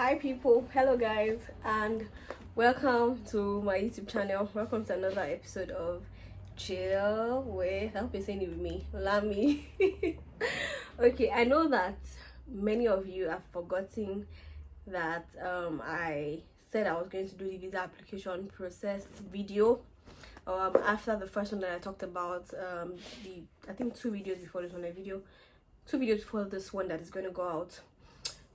Hi people, hello guys, and welcome to my YouTube channel. Welcome to another episode of Chill with, I hope you're saying it with me, Lami. Okay, I know that many of you have forgotten that I said I was going to do the visa application process video after the first one that I talked about. I think 2 videos before this one, two videos before this one that is going to go out.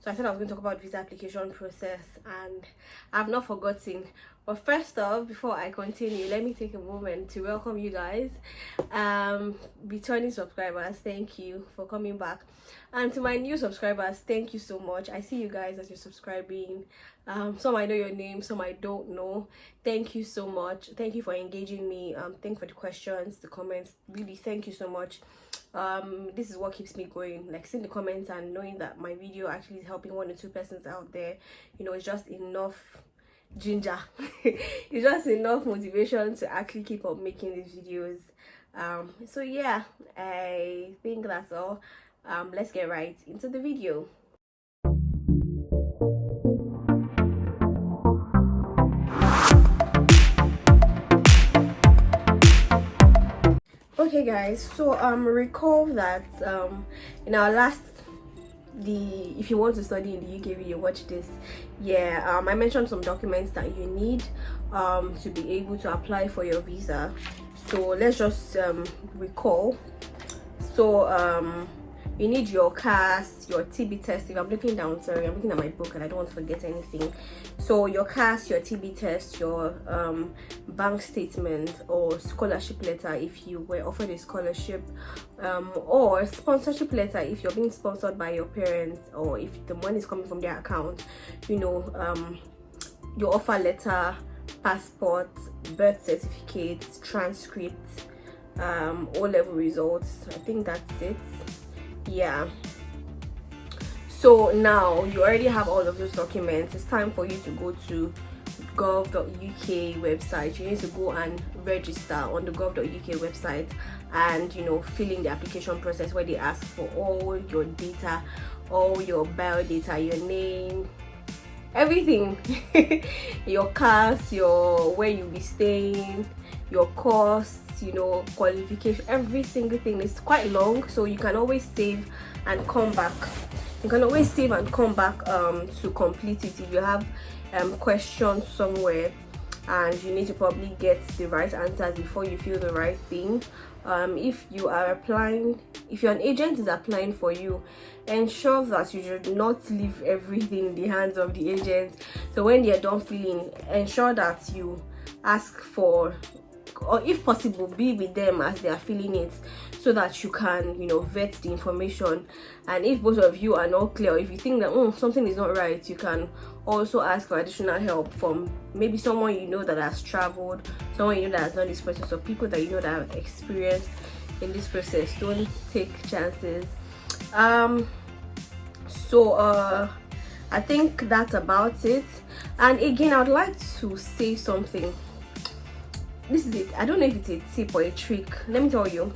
So I said I was going to talk about visa application process, and I've not forgotten. But first off, before I continue, let me take a moment to welcome you guys, returning subscribers. Thank you for coming back, and to my new subscribers, thank you so much. I see you guys as you're subscribing. Some I know your name, some I don't know. Thank you so much. Thank you for engaging me. Thank you for the questions, the comments. Really, thank you so much. This is what keeps me going, like seeing the comments and knowing that my video actually is helping 1 or 2 persons out there. You know, it's just enough ginger. It's just enough motivation to actually keep up making these videos. So yeah, I think that's all. Let's get right into the video. Okay guys, so recall that in our last, if you want to study in the UK video, watch this. Yeah, I mentioned some documents that you need to be able to apply for your visa. So let's just recall. So you need your CAS, your TB test. If I'm looking down, sorry, I'm looking at my book and I don't want to forget anything. So your CAS, your TB test, your bank statement or scholarship letter if you were offered a scholarship, or sponsorship letter if you're being sponsored by your parents, or if the money is coming from their account. You know, your offer letter, passport, birth certificates, transcripts, O-level results. I think that's it. Yeah, so now you already have all of those documents. It's time for you to go to gov.uk website. You need to go and register on the gov.uk website and, you know, fill in the application process where they ask for all your data, all your bio data, your name, everything. Your CAS, your where you'll be staying, your course, you know, qualification, every single thing. Is quite long, so you can always save and come back. You can always save and come back to complete it if you have questions somewhere and you need to probably get the right answers before you fill the right thing. If you are applying, if your agent is applying for you, ensure that you should not leave everything in the hands of the agent. So when they are done filling, ensure that you ask for, or if possible, be with them as they are filling it, so that you can, you know, vet the information. And if both of you are not clear, or if you think that something is not right, you can also ask for additional help from maybe someone you know that has traveled, someone you know that has done this process, or people that you know that have experienced in this process. Don't take chances. I think that's about it. And again, I would like to say something. This is it. I don't know if it's a tip or a trick. Let me tell you.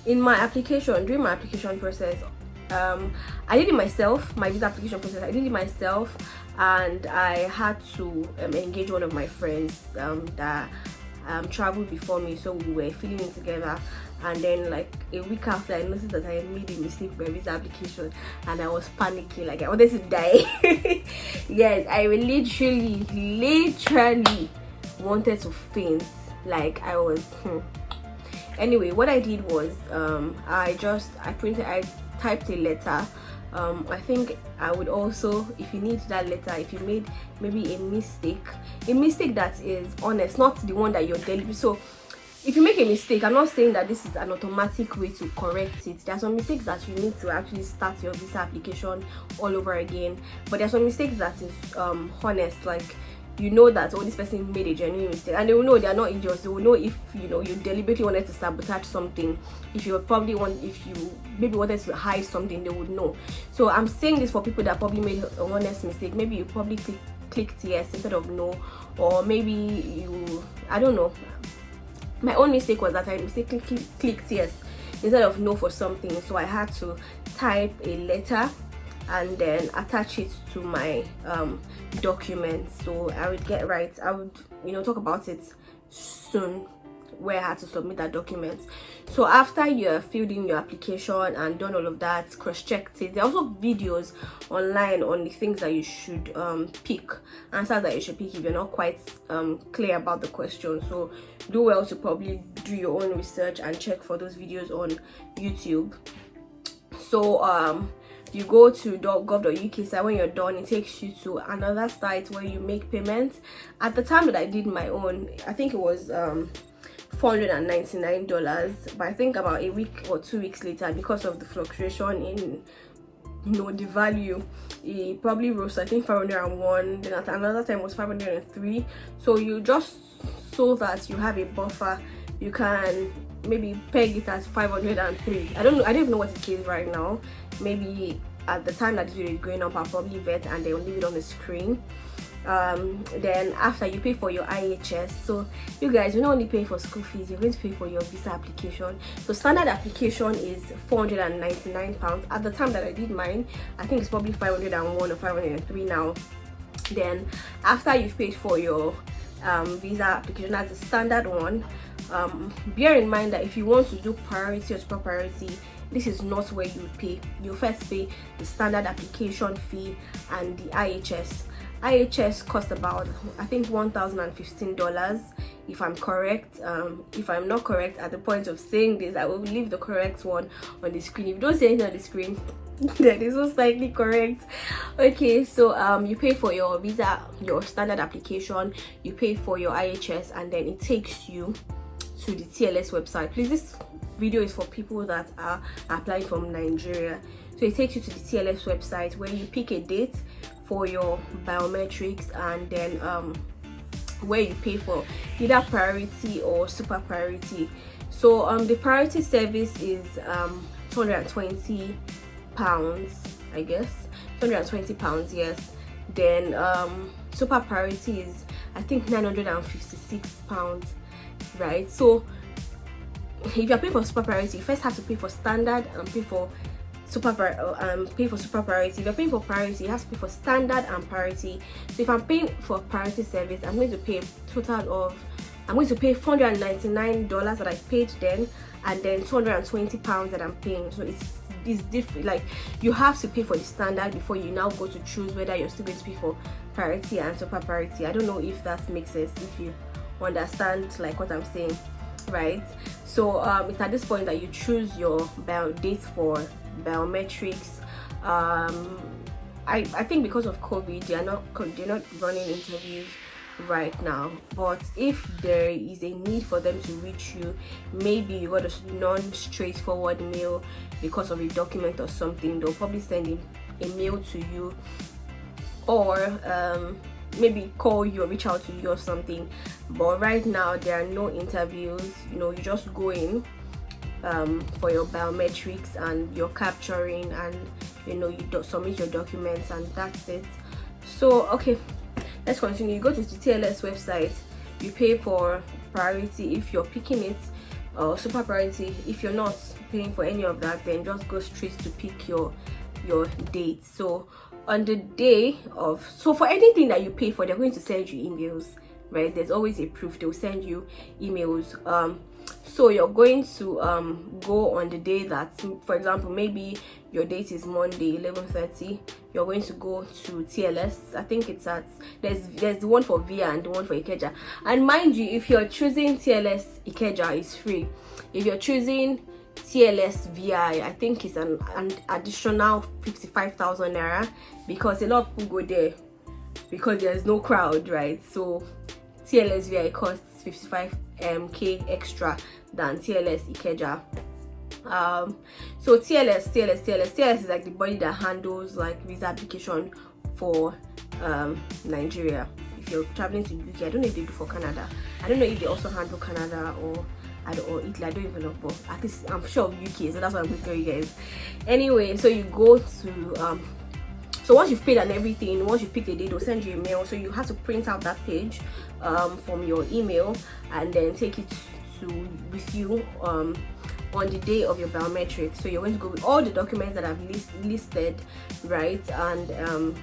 During my application process, I did it myself. My visa application process, I did it myself, and I had to engage one of my friends that traveled before me, so we were filling it together. And then, like a week after, I noticed that I made a mistake with my visa application, and I was panicking, like I wanted to die. Yes, I literally wanted to faint. Like I was Anyway, what I did was I typed a letter. I think I would also, if you need that letter, if you made maybe a mistake that is honest, not the one that you're deliberate. So if you make a mistake, I'm not saying that this is an automatic way to correct it. There are some mistakes that you need to actually start your visa application all over again, but there are some mistakes that is honest, like you know that this person made a genuine mistake, and they will know they are not idiots. They will know if, you know, you deliberately wanted to sabotage something. If you maybe wanted to hide something, they would know. So I'm saying this for people that probably made an honest mistake. Maybe you probably clicked yes instead of no, or maybe I don't know. My own mistake was that I mistakenly clicked yes instead of no for something, so I had to type a letter and then attach it to my documents. So I would talk about it soon, where I had to submit that document. So after you're filled in your application and done all of that, cross-checked it, there are also videos online on the things that you should pick, answers that you should pick if you're not quite clear about the question. So do well to probably do your own research and check for those videos on YouTube. So you go to gov.uk site. When you're done, it takes you to another site where you make payments. At the time that I did my own, I think it was $499, but I think about a week or 2 weeks later, because of the fluctuation in the value, it probably rose to, I think, 501. Then at another time was 503. So you just, so that you have a buffer, you can maybe peg it as 503. I don't even know what it is right now. Maybe at the time that this video is going up, I'll probably vet and they'll leave it on the screen. Then after, you pay for your IHS. So you guys, you're not only paying for school fees, you're going to pay for your visa application. So standard application is £499. At the time that I did mine, I think it's probably 501 or 503 now. Then after you've paid for your visa application, that's the standard one. Bear in mind that if you want to do priority or super priority, this is not where you pay. You first pay the standard application fee and the IHS. IHS cost about, I think, $1,015, if I'm correct. If I'm not correct at the point of saying this, I will leave the correct one on the screen. If you don't say anything on the screen, then it's most likely correct. Okay, so you pay for your visa, your standard application, you pay for your IHS, and then it takes you to the TLS website. Please, this video is for people that are applying from Nigeria. So it takes you to the TLS website where you pick a date for your biometrics, and then where you pay for either priority or super priority. So the priority service is £220, I guess, £220, yes. Then super priority is, I think, £956, right? So if you're paying for super priority, you first have to pay for standard and pay for super priority. If you're paying for priority, you have to pay for standard and priority. So if I'm paying for priority service, I'm going to pay $499 that I paid then, and then £220 that I'm paying. So it's different. Like, you have to pay for the standard before you now go to choose whether you're still going to pay for priority and super priority. I don't know if that makes sense, if you understand like what I'm saying, right? So it's at this point that you choose your date for biometrics. I think because of COVID, they're not running interviews right now, but if there is a need for them to reach you, maybe you got a non-straightforward mail because of a document or something, they'll probably send a mail to you, or maybe call you or reach out to you or something. But right now there are no interviews. You just go in for your biometrics and you're capturing, and you submit your documents, and that's it. So okay, let's continue. You go to the TLS website, you pay for priority if you're picking it, or super priority if you're not paying for any of that. Then just go straight to pick your date. So on the day of, so for anything that you pay for, they're going to send you emails, right? There's always a proof. They'll send you emails. So you're going to go on the day that, for example, maybe your date is Monday 11:30, you're going to go to TLS. I think it's there's the one for Via and the one for Ikeja. And mind you, if you're choosing TLS Ikeja, it's free. If you're choosing TLS VI, I think it's an additional 55,000 naira, because a lot of people go there because there's no crowd, right? So TLS VI costs 55k extra than TLS Ikeja. So TLS is like the body that handles like visa application for Nigeria. If you're traveling to UK, I don't know if they do for Canada. I don't know if they also handle Canada or Italy. I don't even know, but at least I'm sure of UK, so that's what I'm going to tell you guys. Anyway, so you go to so once you've paid and everything, once you pick a date, they'll send you a mail. So you have to print out that page from your email and then take it with you on the day of your biometrics. So you're going to go with all the documents that I've listed, right? And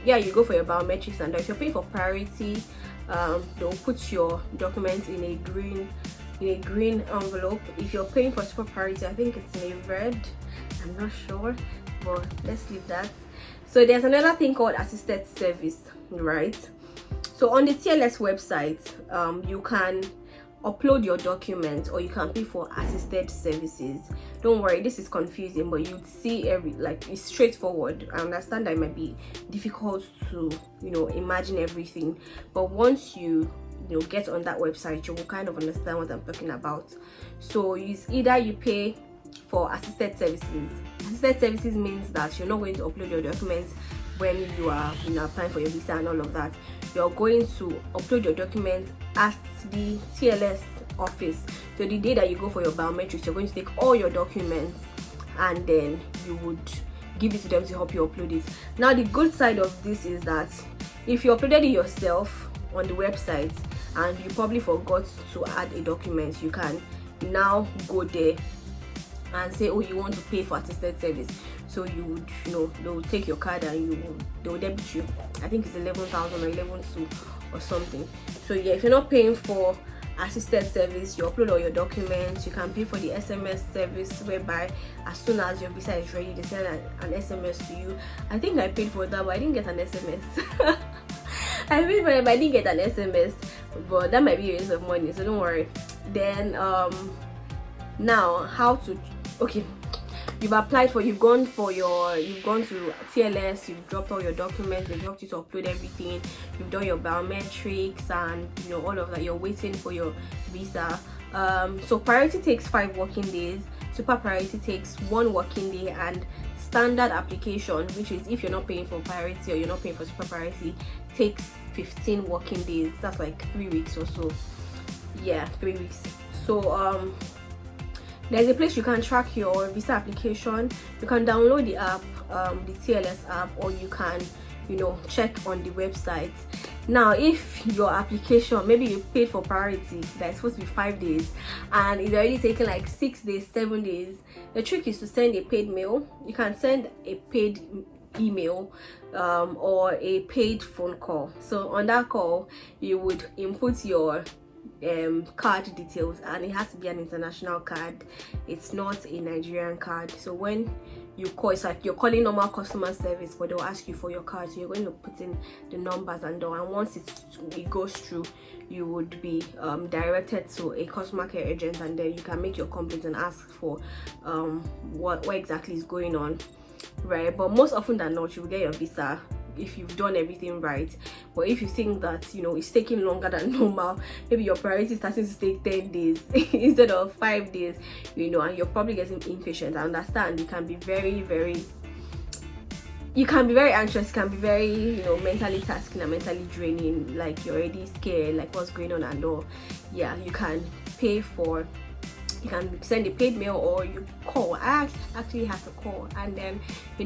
yeah, you go for your biometrics. And if you're paying for priority, they'll put your documents in a green envelope. If you're paying for super priority, I think it's in a red. I'm not sure, but let's leave that. So there's another thing called assisted service, right? So on the TLS website, you can upload your documents, or you can pay for assisted services. Don't worry, this is confusing, but you'd see it's straightforward. I understand that it might be difficult to imagine everything, but once you get on that website, you will kind of understand what I'm talking about. So it's either you pay for assisted services. Assisted services means that you're not going to upload your documents when you are applying for your visa and all of that. You're going to upload your documents at the TLS office. So the day that you go for your biometrics, you're going to take all your documents and then you would give it to them to help you upload it. Now the good side of this is that if you uploaded it yourself on the website and you probably forgot to add a document, you can now go there and say, oh, you want to pay for assisted service. So you would, they'll take your card and they'll debit you. I think it's 11,000 or 11,200 or something. So yeah, if you're not paying for assisted service, you upload all your documents. You can pay for the SMS service, whereby as soon as your visa is ready, they send an SMS to you. I think I paid for that, but I didn't get an SMS. I paid for it, but I didn't get an SMS. But that might be a waste of money, so don't worry. Then now you've applied for, you've gone to TLS, you've dropped all your documents, they've helped you to upload everything, you've done your biometrics and all of that. You're waiting for your visa. So priority takes 5 working days, super priority takes 1 working day, and standard application, which is if you're not paying for priority or you're not paying for super priority, takes 15 working days. That's like 3 weeks or so. Yeah, 3 weeks. So there's a place you can track your visa application. You can download the app, the TLS app, or you can check on the website. Now if your application, maybe you paid for priority that's supposed to be 5 days and it's already taken like 6 days, 7 days, the trick is to send a paid mail. You can send a paid email or a paid phone call. So on that call, you would input your card details, and it has to be an international card. It's not a Nigerian card. So when you call, it's like you're calling normal customer service, but they'll ask you for your card. So you're going to put in the numbers and once it goes through, you would be directed to a customer care agent, and then you can make your complaint and ask for what exactly is going on, right? But most often than not, you will get your visa if you've done everything right. But if you think that it's taking longer than normal, maybe your priority is starting to take 10 days instead of 5 days, and you're probably getting impatient. I understand it can be very anxious, it can be very mentally tasking and mentally draining, like you're already scared like what's going on and all. Yeah, you can send a paid mail, or you call. I actually had to call, and then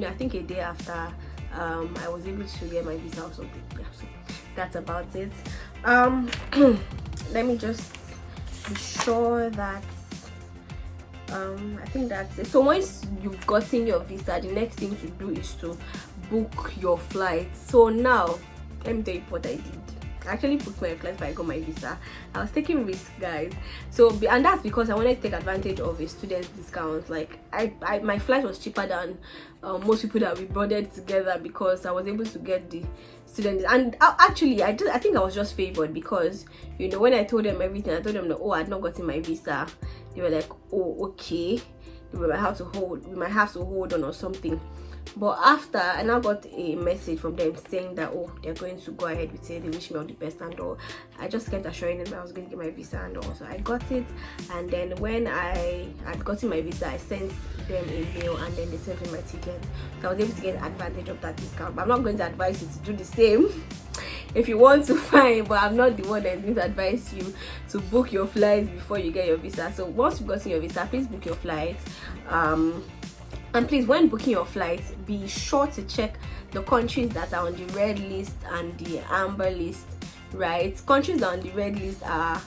I think a day after I was able to get my visa or something. Yeah, so that's about it. Let me just be sure that I think that's it. So once you've gotten your visa, the next thing to do is to book your flight. So now let me tell you what I did. I actually booked my flight before I got my visa. I was taking risks, guys. And that's because I wanted to take advantage of a student discount. Like my flight was cheaper than most people that we boarded together, because I was able to get the student. And actually, I think I was just favored, because when I told them everything, I told them that I had not gotten my visa. They were like, oh, okay, we might have to hold on or something. But after, I now got a message from them saying that they're going to go ahead with it. They wish me all the best and all. I just kept assuring them I was going to get my visa and all. So I got it, and then when I had gotten my visa, I sent them a mail, and then they sent me my ticket. So I was able to get advantage of that discount. But I'm not going to advise you to do the same. If you want to, fine, but I'm not the one that's going to advise you to book your flights before you get your visa. So once you've gotten your visa, please book your flights. And please, when booking your flights, be sure to check the countries that are on the red list and the amber list, right? Countries that are on the red list are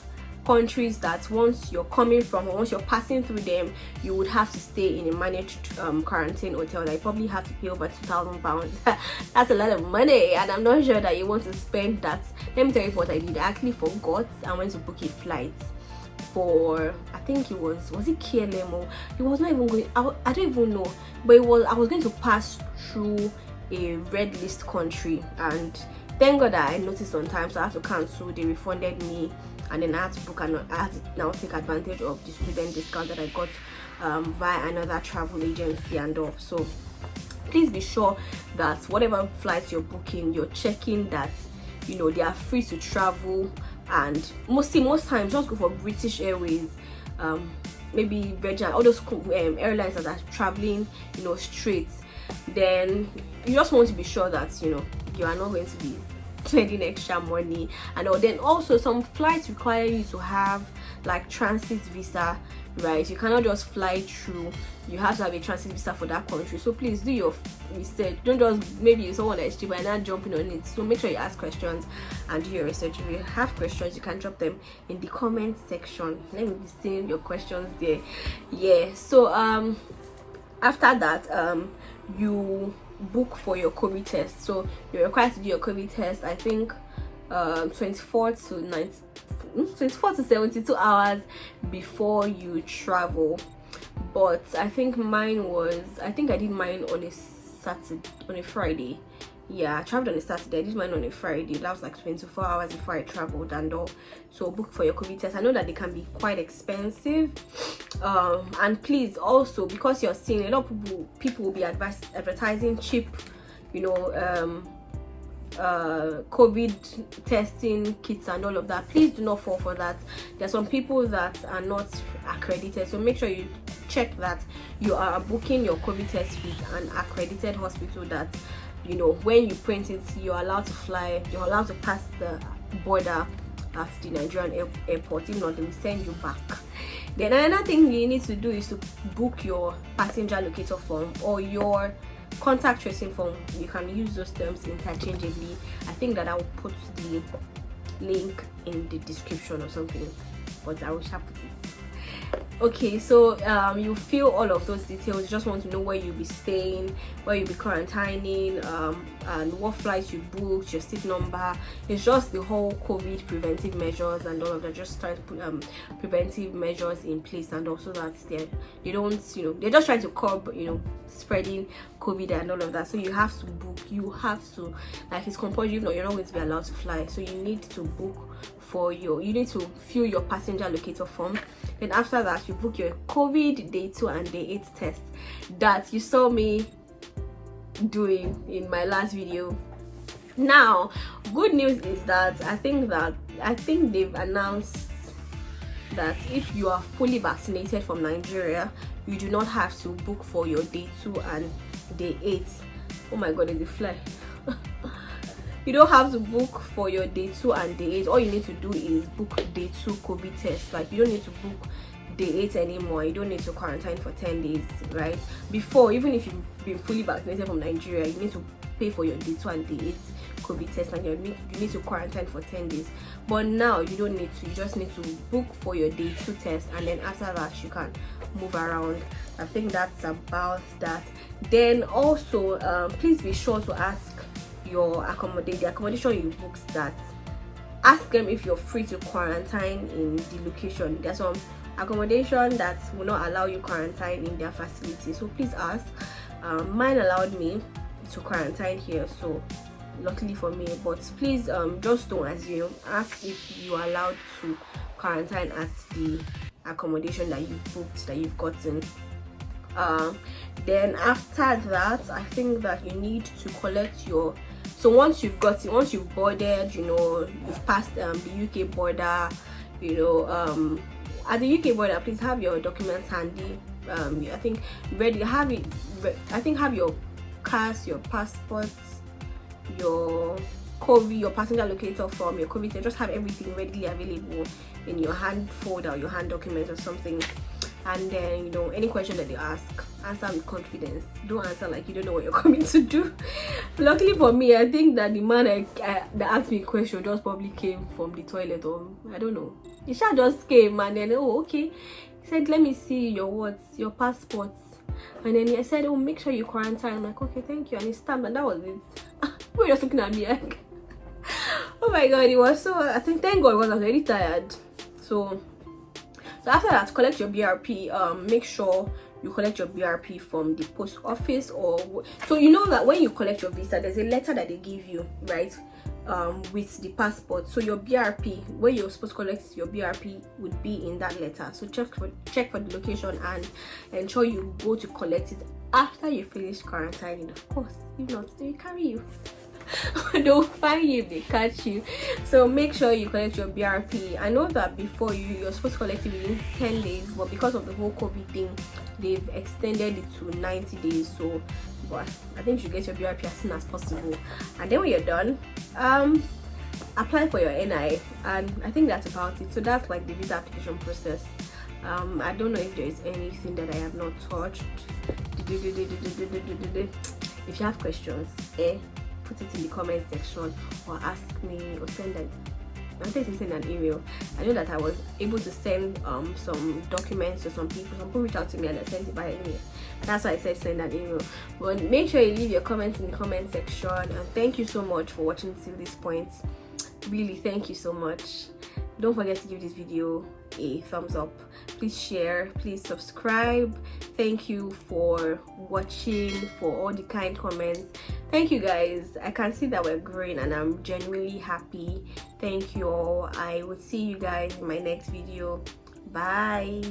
countries that once you're coming from, or once you're passing through them, you would have to stay in a managed quarantine hotel that you probably have to pay over £2,000. That's a lot of money, and I'm not sure that you want to spend that. Let me tell you what I did. I actually forgot. I went to book a flight for, I think it was it KLM? It was not even going, I don't even know, but I was going to pass through a red list country, and thank God that I noticed on time, so I had to cancel. They refunded me, and then I had to book, and I had to now take advantage of the student discount that I got via another travel agency and all. So please be sure that whatever flights you're booking, you're checking that, you know, they are free to travel. And most times just go for British Airways, maybe Virgin, all those airlines that are traveling, you know, straight. Then you just want to be sure that, you know, you are not going to be spending extra money. And then also some flights require you to have like transit visa, right? You cannot just fly through, you have to have a transit visa for that country. So please do your research. Don't just, maybe someone that is cheaper and not jumping on it. So make sure you ask questions and do your research. If you have questions, you can drop them in the comment section. Let me be seeing your questions there. Yeah, so after that, you book for your COVID test. So you're required to do your COVID test, I think 24 to 72 hours before you travel. But I think I did mine on a Friday. Yeah, I traveled on a Saturday. I did mine on a Friday. That was like 24 hours before I traveled and all. So book for your COVID test. I know that they can be quite expensive. And please also, because you're seeing a lot of people will be advertising cheap, you know, COVID testing kits and all of that. Please do not fall for that. There are some people that are not accredited, so make sure you check that you are booking your COVID test with an accredited hospital that, you know, when you print it, you're allowed to fly, you're allowed to pass the border at the Nigerian airport. If not, they will send you back. Then another thing you need to do is to book your passenger locator form or your contact tracing form. You can use those terms interchangeably. I think that I will put the link in the description or something, but I will share put it. Okay, so you fill all of those details. You just want to know where you'll be staying, where you'll be quarantining, and what flights you booked, your seat number. It's just the whole COVID preventive measures and all of that. Just try to put preventive measures in place, and also that they don't, you know, they're just trying to curb, you know, spreading COVID and all of that. So you have to book, you have to, like, it's compulsory. No, you're not going to be allowed to fly, so you need to book for you need to fill your passenger locator form. Then after that, you book your COVID day 2 and day 8 test that you saw me doing in my last video. Now, good news is that I think they've announced that if you are fully vaccinated from Nigeria, you do not have to book for your day 2 and day 8. Oh my god, there's a fly. You don't have to book for your day 2 and day 8. All you need to do is book day 2 COVID test. Like, you don't need to book day 8 anymore. You don't need to quarantine for 10 days, right? Before, even if you've been fully vaccinated from Nigeria, you need to pay for your day 2 and day 8 COVID test, and you need to quarantine for 10 days. But now you don't need to. You just need to book for your day 2 test, and then after that you can move around. I think that's about that. Then also, please be sure to ask the accommodation you booked, that ask them if you're free to quarantine in the location. There's some accommodation that will not allow you quarantine in their facility, so please ask. Mine allowed me to quarantine here, so luckily for me, but please just don't assume. Ask if you are allowed to quarantine at the accommodation that you've booked, that you've gotten. Then after that, I think that you need to collect your, so once you've boarded, you know, you've passed the UK border, you know, at the UK border, please have your documents handy. I think ready, have your cards, your passports, your COVID, your passenger locator form, your COVID, just have everything readily available in your hand folder or your hand document or something. And then, you know, any question that they answer with confidence. Don't answer like you don't know what you're coming to do. Luckily for me, I think that the man that asked me a question just probably came from the toilet, or I don't know. The sha just came and then, oh, okay. He said, let me see your passports. And then he said, oh, make sure you quarantine. I'm like, okay, thank you. And he stamped, and that was it. We were just looking at me like, oh my god, it was so, I think, thank god, because I was already tired. So after that, collect your BRP. Make sure you collect your BRP from the post office, or so you know that when you collect your visa, there's a letter that they give you, right, with the passport. So your BRP, where you're supposed to collect your BRP, would be in that letter. So check for the location and ensure you go to collect it after you finish quarantining, of course. If not, they will carry you. They'll find you if they catch you. So make sure you collect your BRP. I know that before you're supposed to collect it within 10 days, but because of the whole COVID thing, they've extended it to 90 days. So but I think you should get your BRP as soon as possible. And then when you're done, apply for your NI, and I think that's about it. So that's like the visa application process. I don't know if there is anything that I have not touched. If you have questions, put it in the comment section, or ask me, or send an email. I know that I was able to send some documents to some people reached out to me and I sent it by email. That's why I said send an email. But make sure you leave your comments in the comment section, and thank you so much for watching till this point. Really, thank you so much. Don't forget to give this video a thumbs up. Please share, please subscribe. Thank you for watching, for all the kind comments. Thank you guys. I can see that we're growing and I'm genuinely happy. Thank you all. I will see you guys in my next video. Bye.